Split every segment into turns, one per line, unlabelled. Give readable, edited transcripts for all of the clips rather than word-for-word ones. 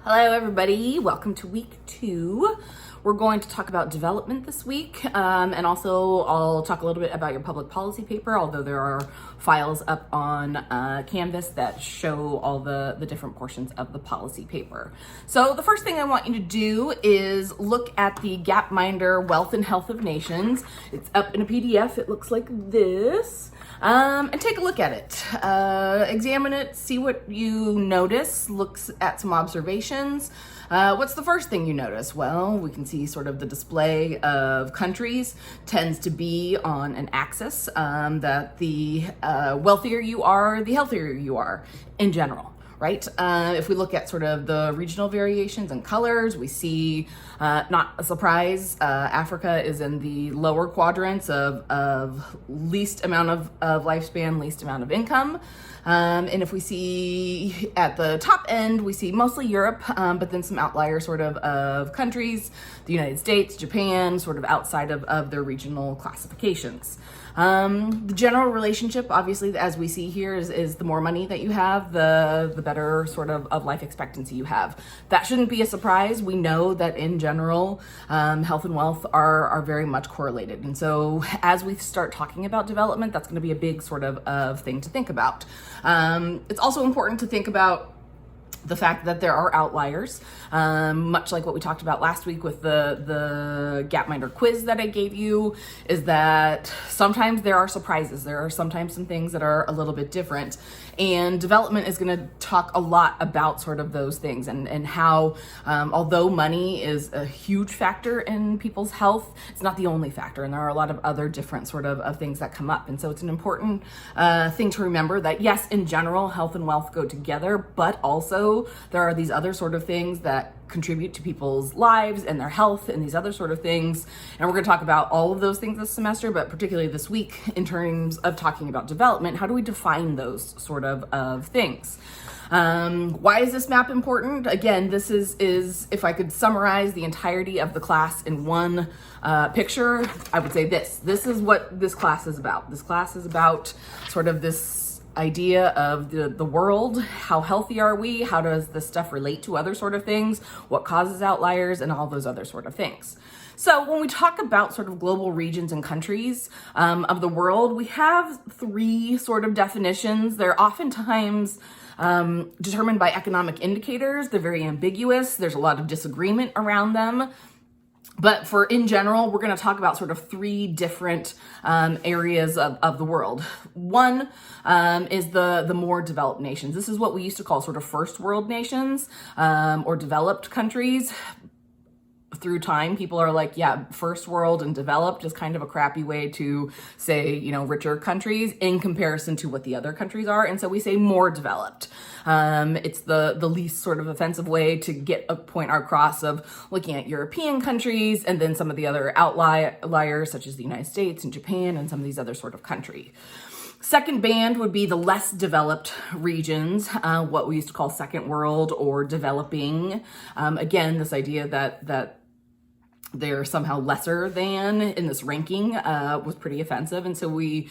Hello everybody, welcome to week 2. We're going to talk about development this week, and also I'll talk a little bit about your public policy paper, although there are files up on Canvas that show all the different portions of the policy paper. So the first thing I want you to do is look at the Gapminder Wealth and Health of Nations. It's up in a PDF, it looks like this. And take a look at it. Examine it, see what you notice, look at some observations. What's the first thing you notice? Well, we can see sort of the display of countries tends to be on an axis, that the wealthier you are, the healthier you are in general. Right? If we look at sort of the regional variations and colors, we see, not a surprise, Africa is in the lower quadrants of least amount of lifespan, least amount of income. And if we see at the top end, we see mostly Europe, but then some outlier sort of countries, the United States, Japan, sort of outside of their regional classifications. The general relationship, obviously, as we see here, is the more money that you have, the better sort of life expectancy you have. That shouldn't be a surprise. We know that in general, health and wealth are very much correlated. And so as we start talking about development, that's going to be a big sort of thing to think about. It's also important to think about the fact that there are outliers, much like what we talked about last week with the Gapminder quiz that I gave you, is that sometimes there are surprises. There are sometimes some things that are a little bit different. And development is going to talk a lot about sort of those things and how, although money is a huge factor in people's health, it's not the only factor. And there are a lot of other different sort of things that come up. And so it's an important thing to remember that, yes, in general, health and wealth go together, but also there are these other sort of things that contribute to people's lives and their health and these other sort of things. And we're going to talk about all of those things this semester, but particularly this week in terms of talking about development. How do we define those sort of things? Why is this map important? Again, this is if I could summarize the entirety of the class in one picture, I would say this is what this class is about. This class is about sort of this idea of the world. How healthy are we? How does this stuff relate to other sort of things? What causes outliers and all those other sort of things? So when we talk about sort of global regions and countries of the world, we have 3 sort of definitions. They're oftentimes determined by economic indicators. They're very ambiguous. There's a lot of disagreement around them. But in general, we're going to talk about sort of 3 different areas of the world. One is the more developed nations. This is what we used to call sort of first world nations or developed countries. Through time, people are like, yeah, first world and developed is kind of a crappy way to say, richer countries in comparison to what the other countries are. And so we say more developed. It's the least sort of offensive way to get a point across of looking at European countries and then some of the other outliers such as the United States and Japan and some of these other sort of countries. Second band would be the less developed regions, what we used to call second world or developing. Again, this idea that they're somehow lesser than in this ranking was pretty offensive. And so we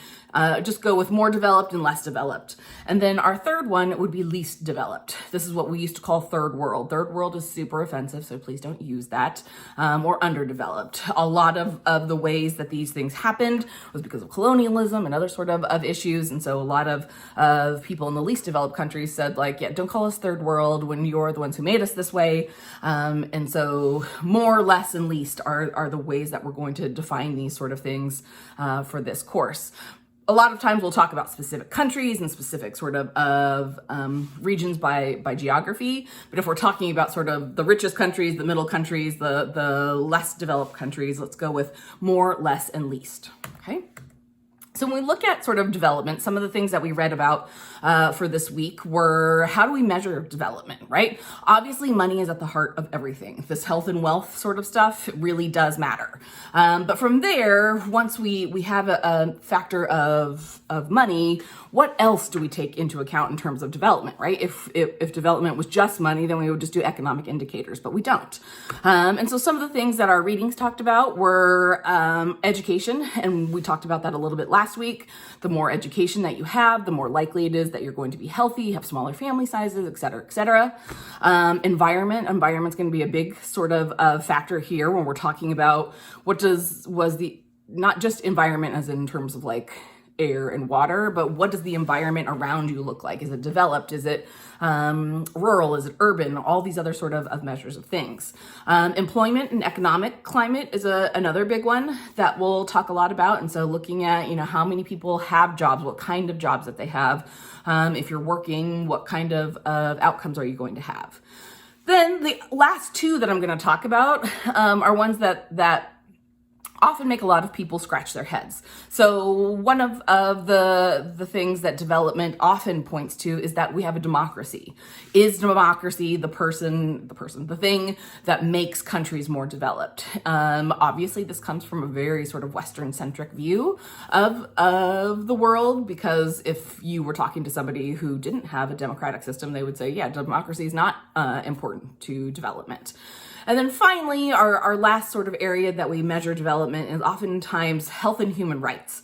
just go with more developed and less developed. And then our third one would be least developed. This is what we used to call third world. Third world is super offensive, so please don't use that. Or underdeveloped. A lot of the ways that these things happened was because of colonialism and other sort of issues. And so a lot of people in the least developed countries said like, yeah, don't call us third world when you're the ones who made us this way. And so more, less, and least are the ways that we're going to define these sort of things for this course. A lot of times we'll talk about specific countries and specific sort of regions by geography. But if we're talking about sort of the richest countries, the middle countries, the less developed countries, let's go with more, less, and least. Okay. So when we look at sort of development, some of the things that we read about for this week were how do we measure development, right? Obviously, money is at the heart of everything. This health and wealth sort of stuff really does matter. But from there, once we have a factor of money, what else do we take into account in terms of development, right? If development was just money, then we would just do economic indicators, but we don't. And so some of the things that our readings talked about were education, and we talked about that a little bit last last week, the more education that you have, the more likely it is that you're going to be healthy, have smaller family sizes, et cetera, et cetera. Environment's going to be a big sort of factor here when we're talking about not just environment as in terms of like air and water, but what does the environment around you look like? Is it developed? Is it rural? Is it urban? All these other sort of measures of things. Employment and economic climate is another big one that we'll talk a lot about. And so looking at, how many people have jobs, what kind of jobs that they have. If you're working, what kind of outcomes are you going to have? Then the last two that I'm going to talk about are ones that often make a lot of people scratch their heads. So one of the things that development often points to is that we have a democracy. Is democracy the thing that makes countries more developed? Obviously, this comes from a very sort of Western-centric view of the world, because if you were talking to somebody who didn't have a democratic system, they would say, yeah, democracy is not important to development. And then finally, our last sort of area that we measure development is oftentimes health and human rights,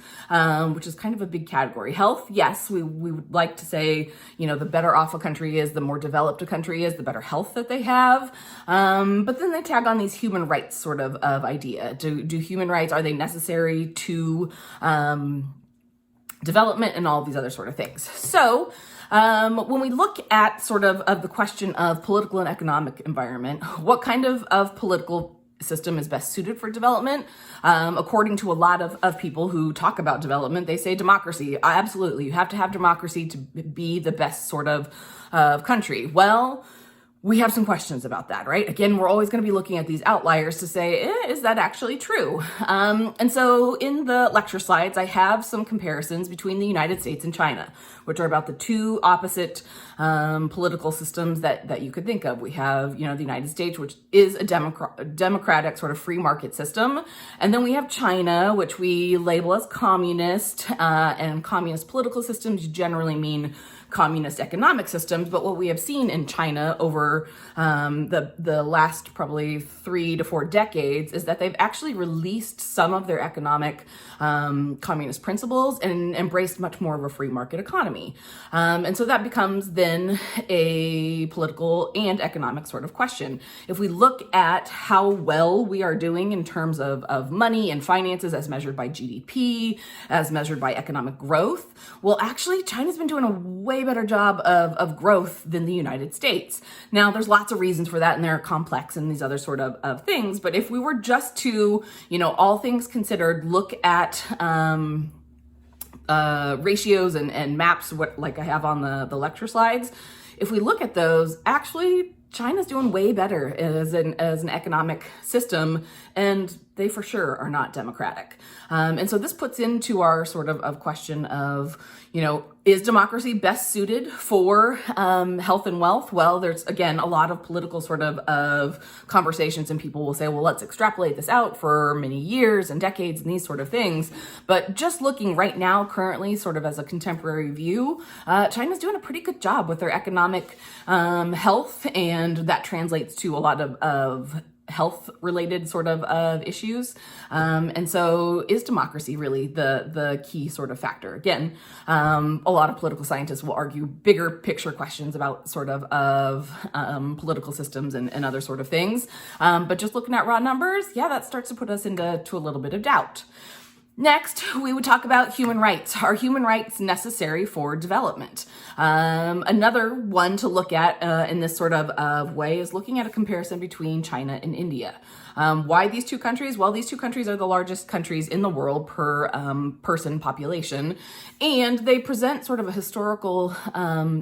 which is kind of a big category. Health, yes, we would like to say, the better off a country is, the more developed a country is, the better health that they have. But then they tag on these human rights sort of idea. Do human rights, are they necessary to development and all these other sort of things? So when we look at sort of the question of political and economic environment, what kind of political system is best suited for development? According to a lot of people who talk about development, they say democracy. Absolutely, you have to have democracy to be the best sort of country. Well, we have some questions about that, right? Again, we're always going to be looking at these outliers to say, is that actually true? And so in the lecture slides, I have some comparisons between the United States and China, which are about the two opposite political systems that you could think of. We have, the United States, which is a democratic sort of free market system. And then we have China, which we label as communist, and communist political systems generally mean communist economic systems. But what we have seen in China over the last probably 3 to 4 decades is that they've actually released some of their economic communist principles and embraced much more of a free market economy. And so that becomes then a political and economic sort of question. If we look at how well we are doing in terms of money and finances as measured by GDP, as measured by economic growth, well, actually, China's been doing a way better job of growth than the United States. Now, there's lots of reasons for that, and they're complex and these other sort of things. But if we were just to, all things considered, look at ratios and maps, like I have on the lecture slides, if we look at those, actually, China's doing way better as an economic system, and they for sure are not democratic. And so this puts into our sort of question of, is democracy best suited for health and wealth? Well, there's, again, a lot of political sort of conversations, and people will say, well, let's extrapolate this out for many years and decades and these sort of things. But just looking right now, currently, sort of as a contemporary view, China's doing a pretty good job with their economic health, and that translates to a lot of health related sort of issues. And so is democracy really the key sort of factor? Again, a lot of political scientists will argue bigger picture questions about sort of political systems and other sort of things. But just looking at raw numbers, yeah, that starts to put us into a little bit of doubt. Next, we would talk about human rights. Are human rights necessary for development? Another one to look at in this sort of way is looking at a comparison between China and India. Why these two countries? Well, these two countries are the largest countries in the world per person population, and they present sort of a historical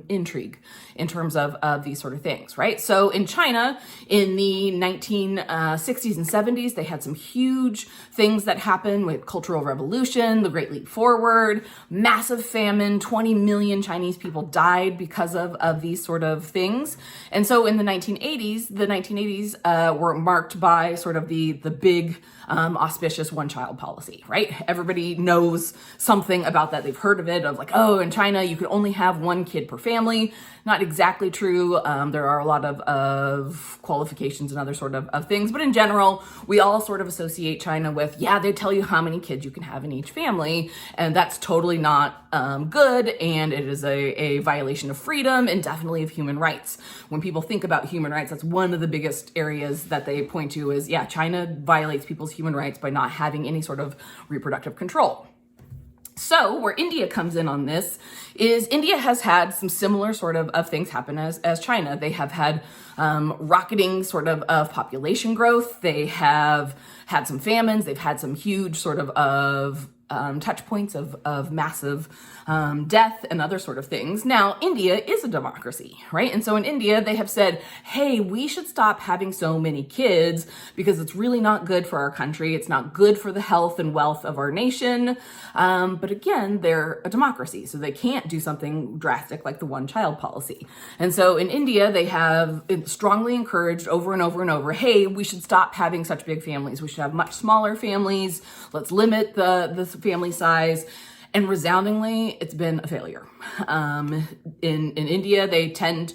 intrigue in terms of these sort of things, right? So in China, in the 1960s and 70s, they had some huge things that happened with Cultural Revolution, the Great Leap Forward, massive famine, 20 million Chinese people died because of these sort of things. And so in the 1980s were marked by sort of the big auspicious one-child policy, right? Everybody knows something about that. They've heard of it, of like, oh, in China, you could only have one kid per family. Not exactly true. There are a lot of qualifications and other sort of things. But in general, we all sort of associate China with, yeah, they tell you how many kids you can have in each family. And that's totally not good. And it is a violation of freedom and definitely of human rights. When people think about human rights, that's one of the biggest areas that they point to is, yeah, China violates people's human rights by not having any sort of reproductive control. So where India comes in on this is India has had some similar sort of things happen as China. They have had rocketing sort of population growth. They have had some famines. They've had some huge sort of touch points of massive death and other sort of things. Now, India is a democracy, right? And so in India, they have said, hey, we should stop having so many kids because it's really not good for our country. It's not good for the health and wealth of our nation. But again, they're a democracy, so they can't do something drastic like the one-child policy. And so in India, they have strongly encouraged over and over and over, hey, we should stop having such big families. We should have much smaller families. Let's limit the family size. And resoundingly, it's been a failure. In India, they tend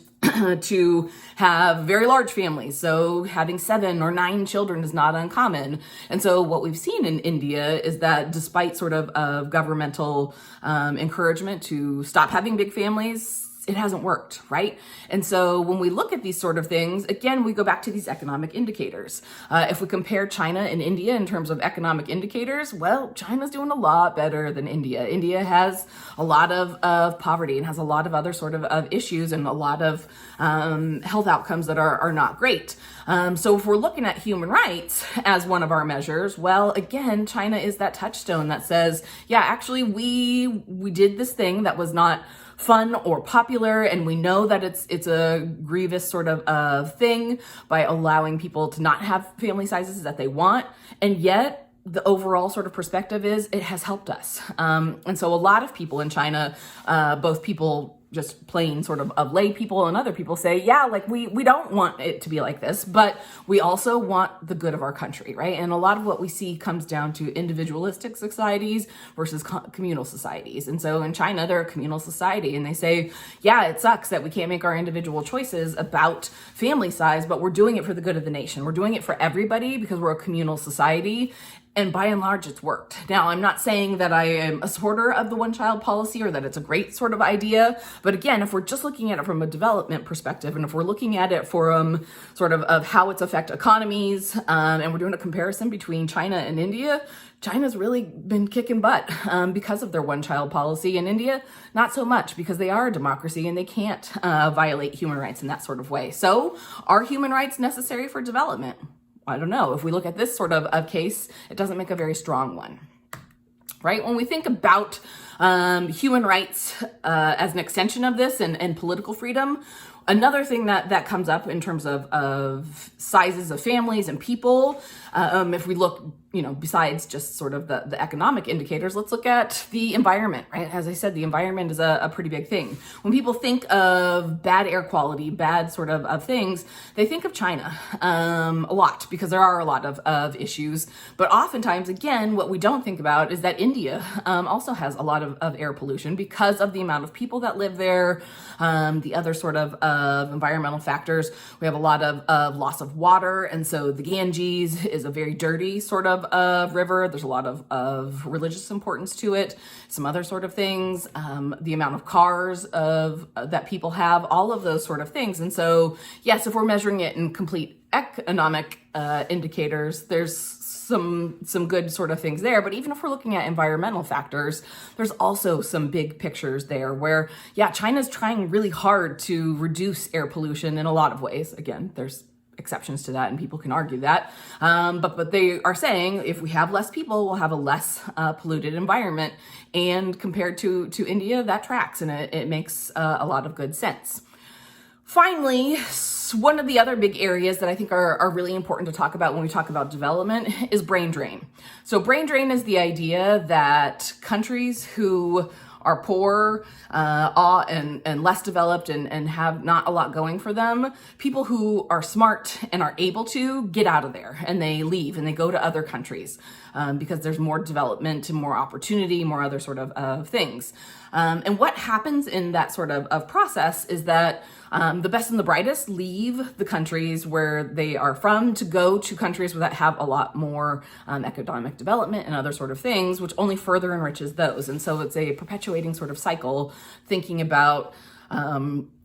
to have very large families. So having 7 or 9 children is not uncommon. And so what we've seen in India is that despite sort of governmental encouragement to stop having big families, it hasn't worked, right? And so when we look at these sort of things, again, we go back to these economic indicators. If we compare China and India in terms of economic indicators, well, China's doing a lot better than India. India has a lot of poverty and has a lot of other sort of issues and a lot of health outcomes that are not great. So if we're looking at human rights as one of our measures, well, again, China is that touchstone that says, yeah, actually, we did this thing that was not fun or popular, and we know that it's a grievous sort of thing by allowing people to not have family sizes that they want, and yet the overall sort of perspective is it has helped us. And so a lot of people in China, both people just plain sort of lay people and other people say, yeah, like we don't want it to be like this, but we also want the good of our country, right? And a lot of what we see comes down to individualistic societies versus communal societies. And so in China, they're a communal society and they say, yeah, it sucks that we can't make our individual choices about family size, but we're doing it for the good of the nation. We're doing it for everybody because we're a communal society. And by and large, it's worked. Now, I'm not saying that I am a supporter of the one-child policy or that it's a great sort of idea. But again, if we're just looking at it from a development perspective, and if we're looking at it from sort of how it's affect economies, and we're doing a comparison between China and India, China's really been kicking butt because of their one-child policy. And India, not so much because they are a democracy and they can't violate human rights in that sort of way. So are human rights necessary for development? I don't know. If we look at this sort of case, it doesn't make a very strong one, right? When we think about human rights as an extension of this and political freedom, another thing that comes up in terms of sizes of families and people, if we look, besides just sort of the economic indicators, let's look at the environment, right? As I said, the environment is a pretty big thing. When people think of bad air quality, bad sort of things, they think of China a lot because there are a lot of issues. But oftentimes, again, what we don't think about is that India also has a lot of air pollution because of the amount of people that live there, the other sort of environmental factors. We have a lot of loss of water. And so the Ganges is a very dirty sort of river. There's a lot of religious importance to it, some other sort of things, the amount of cars that people have, all of those sort of things. And so, yes, if we're measuring it in complete economic indicators, there's some good sort of things there. But even if we're looking at environmental factors, there's also some big pictures there where, yeah, China's trying really hard to reduce air pollution in a lot of ways. Again, there's exceptions to that and people can argue that. But they are saying if we have less people, we'll have a less polluted environment. And compared to India, that tracks and it makes a lot of good sense. Finally, one of the other big areas that I think are really important to talk about when we talk about development is brain drain. So brain drain is the idea that countries who are poor and less developed and have not a lot going for them, people who are smart and are able to get out of there and they leave and they go to other countries because there's more development and more opportunity, more other sort of things. And what happens in that sort of process is that the best and the brightest leave the countries where they are from to go to countries that have a lot more economic development and other sort of things, which only further enriches those. And so it's a perpetuating sort of cycle thinking about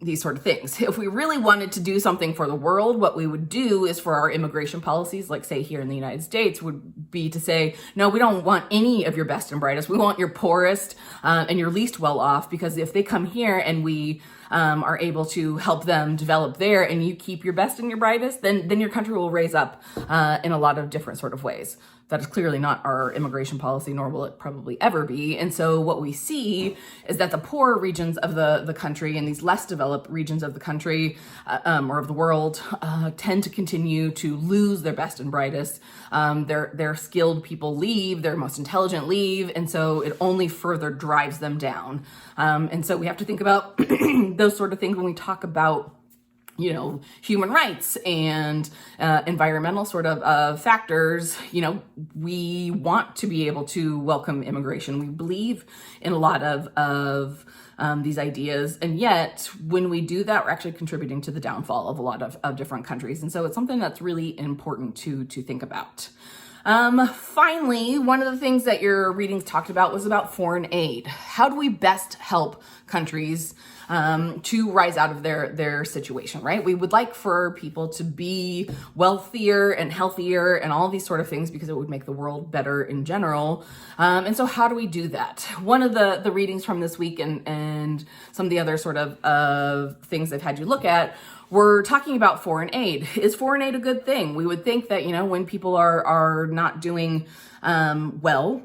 these sort of things. If we really wanted to do something for the world, what we would do is for our immigration policies, like say here in the United States, would be to say, no, we don't want any of your best and brightest. We want your poorest and your least well off, because if they come here and we are able to help them develop there and you keep your best and your brightest, then your country will raise up in a lot of different sort of ways. That is clearly not our immigration policy, nor will it probably ever be. And so what we see is that the poorer regions of the country and these less developed regions of the country or of the world tend to continue to lose their best and brightest. Their skilled people leave, their most intelligent leave, and so it only further drives them down. And so we have to think about those sort of things when we talk about human rights and environmental sort of factors. We want to be able to welcome immigration. We believe in a lot of these ideas. And yet when we do that, we're actually contributing to the downfall of a lot of different countries. And so it's something that's really important to think about. Finally, one of the things that your readings talked about was about foreign aid. How do we best help countries to rise out of their situation, right? We would like for people to be wealthier and healthier and all these sort of things because it would make the world better in general. And so how do we do that? One of the readings from this week and some of the other sort of things I've had you look at, we're talking about foreign aid. Is foreign aid a good thing? We would think that, when people are not doing well,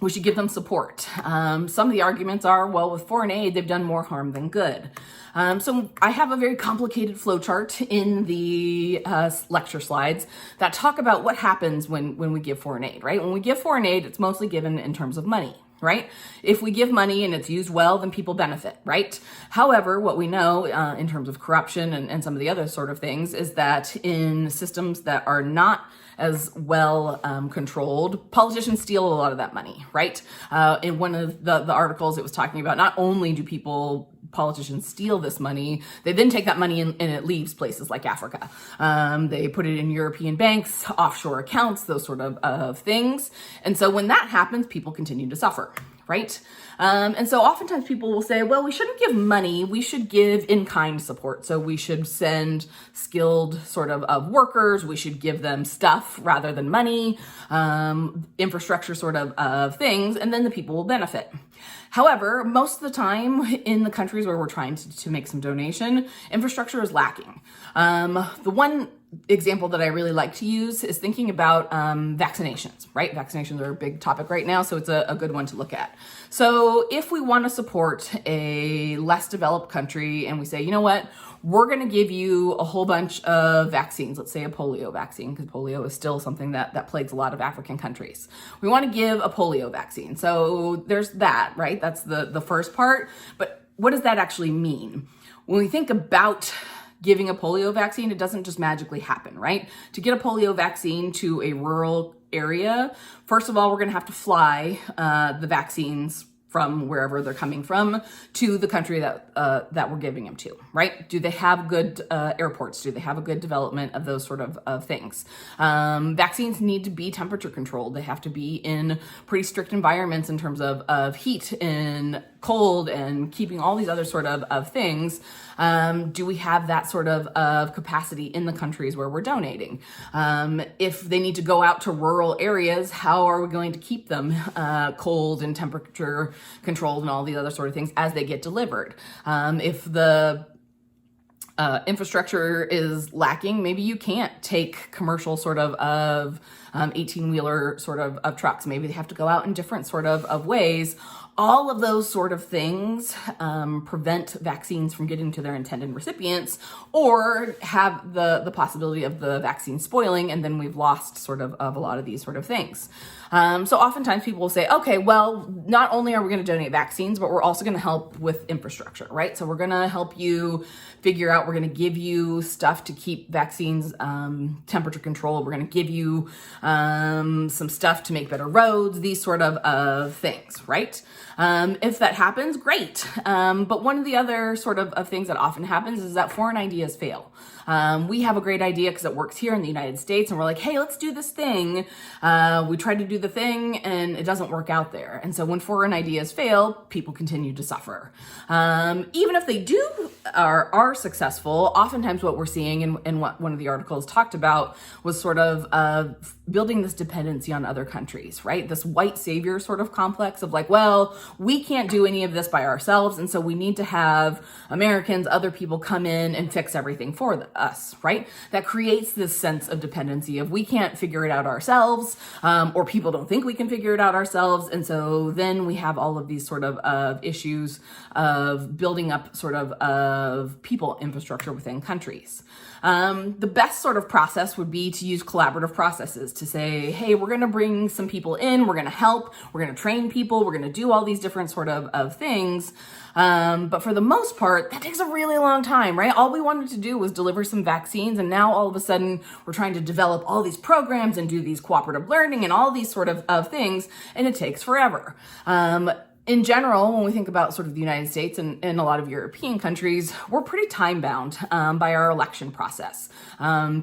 we should give them support. Some of the arguments are, well, with foreign aid, they've done more harm than good. So I have a very complicated flowchart in the lecture slides that talk about what happens when we give foreign aid, right? When we give foreign aid, it's mostly given in terms of money, right? If we give money and it's used well, then people benefit, right? However, what we know in terms of corruption and some of the other sort of things is that in systems that are not as well controlled, politicians steal a lot of that money, right? In one of the articles, it was talking about not only do politicians steal this money, they then take that money and it leaves places like Africa. They put it in European banks, offshore accounts, those sort of things. And so when that happens, people continue to suffer, right? And so oftentimes people will say, well, we shouldn't give money, we should give in-kind support. So we should send skilled sort of workers, we should give them stuff rather than money, infrastructure sort of things, and then the people will benefit. However, most of the time in the countries where we're trying to make some donation, infrastructure is lacking. The one example that I really like to use is thinking about vaccinations, right? Vaccinations are a big topic right now, so it's a good one to look at. So if we want to support a less developed country and we say, you know what, we're going to give you a whole bunch of vaccines, let's say a polio vaccine, because polio is still something that plagues a lot of African countries. We want to give a polio vaccine. So there's that, right? That's the first part. But what does that actually mean? When we think about giving a polio vaccine, it doesn't just magically happen, right? To get a polio vaccine to a rural area, first of all, we're going to have to fly the vaccines from wherever they're coming from to the country that we're giving them to, right? Do they have good airports? Do they have a good development of those sort of things? Vaccines need to be temperature controlled. They have to be in pretty strict environments in terms of heat and cold and keeping all these other sort of things. Do we have that sort of capacity in the countries where we're donating? If they need to go out to rural areas, how are we going to keep them cold and temperature controlled and all these other sort of things as they get delivered? If the infrastructure is lacking, maybe you can't take commercial sort of 18-wheeler sort of trucks. Maybe they have to go out in different sort of ways. All of those sort of things prevent vaccines from getting to their intended recipients or have the possibility of the vaccine spoiling, and then we've lost sort of a lot of these sort of things. So oftentimes people will say, okay, well, not only are we going to donate vaccines, but we're also going to help with infrastructure, right? So we're going to help you figure out, we're going to give you stuff to keep vaccines temperature controlled. We're going to give you some stuff to make better roads, these sort of things, right? If that happens, great. But one of the other sort of things that often happens is that foreign ideas fail. We have a great idea because it works here in the United States, and we're like, hey, let's do this thing. We try to do the thing and it doesn't work out there. And so when foreign ideas fail, people continue to suffer. Even if they are successful, oftentimes what we're seeing and what one of the articles talked about was sort of building this dependency on other countries, right? This white savior sort of complex of like, well, we can't do any of this by ourselves, and so we need to have Americans, other people come in and fix everything for us, right? That creates this sense of dependency of we can't figure it out ourselves, or people don't think we can figure it out ourselves, and so then we have all of these sort of issues of building up sort of people infrastructure within countries. The best sort of process would be to use collaborative processes to say, hey, we're going to bring some people in, we're going to help, we're going to train people, we're going to do all these different sort of things. But for the most part, that takes a really long time, right? All we wanted to do was deliver some vaccines, and now all of a sudden we're trying to develop all these programs and do these cooperative learning and all these sort of things, and it takes forever. In general, when we think about sort of the United States and a lot of European countries, we're pretty time bound by our election process.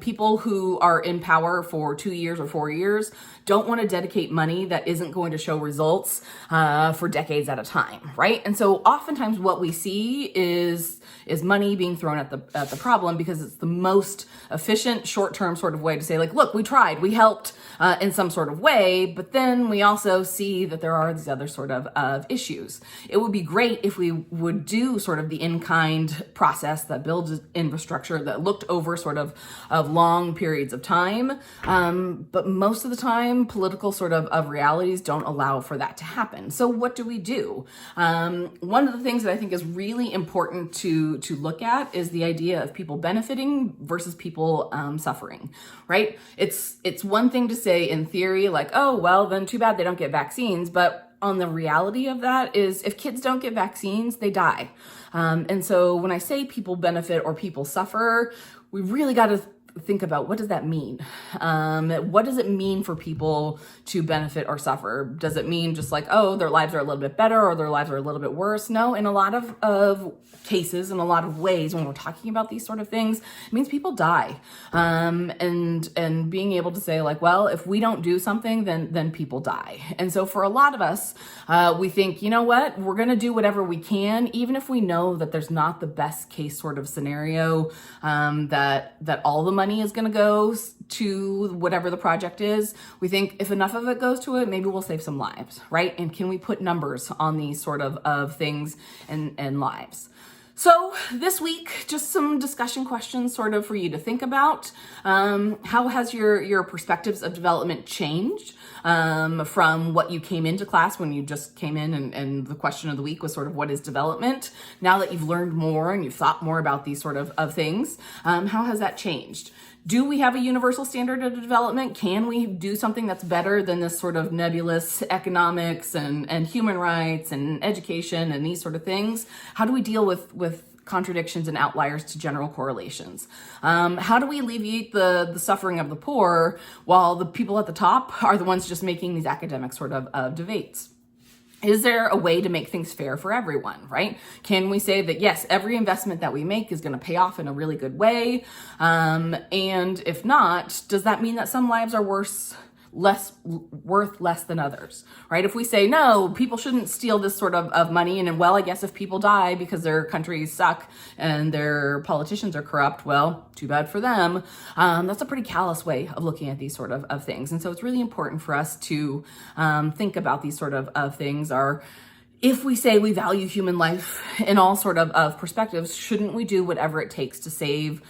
People who are in power for 2 years or 4 years don't want to dedicate money that isn't going to show results for decades at a time, right? And so oftentimes what we see is money being thrown at the problem because it's the most efficient short-term sort of way to say, like, look, we tried, we helped in some sort of way, but then we also see that there are these other sort of issues. It would be great if we would do sort of the in-kind process that builds infrastructure that looked over sort of long periods of time. But most of the time, political sort of realities don't allow for that to happen. So what do we do? One of the things that I think is really important to look at is the idea of people benefiting versus people suffering, right? It's one thing to say in theory, like, oh, well, then too bad they don't get vaccines. But on the reality of that is if kids don't get vaccines, they die. And so when I say people benefit or people suffer, we really got to think about what does that mean? What does it mean for people to benefit or suffer? Does it mean just like, oh, their lives are a little bit better or their lives are a little bit worse? No, in a lot of cases, in a lot of ways, when we're talking about these sort of things, it means people die. And being able to say like, well, if we don't do something, then people die. And so for a lot of us, we think, you know what, we're going to do whatever we can, even if we know that there's not the best case sort of scenario, that all the money is going to go to whatever the project is. We think if enough of it goes to it, maybe we'll save some lives, right? And can we put numbers on these sort of things and lives? So this week, just some discussion questions sort of for you to think about. How has your perspectives of development changed from what you came into class when you just came in and the question of the week was sort of what is development? Now that you've learned more and you've thought more about these sort of things, how has that changed? Do we have a universal standard of development? Can we do something that's better than this sort of nebulous economics and human rights and education and these sort of things? How do we deal with contradictions and outliers to general correlations? How do we alleviate the suffering of the poor while the people at the top are the ones just making these academic sort of debates? Is there a way to make things fair for everyone, right? Can we say that, yes, every investment that we make is going to pay off in a really good way? And if not, does that mean that some lives are worth less than others, right? If we say, no, people shouldn't steal this sort of money, and well, I guess if people die because their countries suck and their politicians are corrupt, well, too bad for them. That's a pretty callous way of looking at these sort of things. And so it's really important for us to think about these sort of things. If we say we value human life in all sort of perspectives, shouldn't we do whatever it takes to save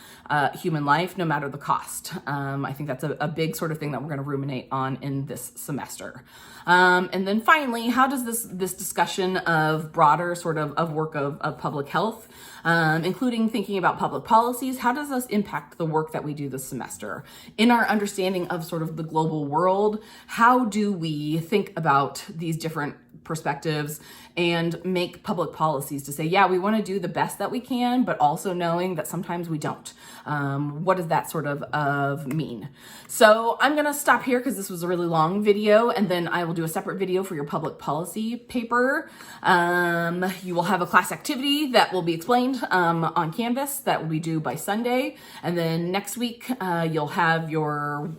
human life, no matter the cost? I think that's a big sort of thing that we're going to ruminate on in this semester. And then finally, how does this discussion of broader sort of work of public health, including thinking about public policies, how does this impact the work that we do this semester? In our understanding of sort of the global world, how do we think about these different perspectives and make public policies to say, yeah, we want to do the best that we can, but also knowing that sometimes we don't. What does that sort of mean? So I'm going to stop here because this was a really long video, and then I will do a separate video for your public policy paper. You will have a class activity that will be explained on Canvas that will be due by Sunday. And then next week, you'll have your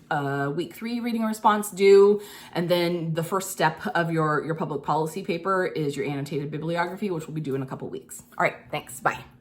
week 3 reading and response due. And then the first step of your public policy paper is your annotated bibliography, which will be due in a couple weeks. All right, thanks. Bye.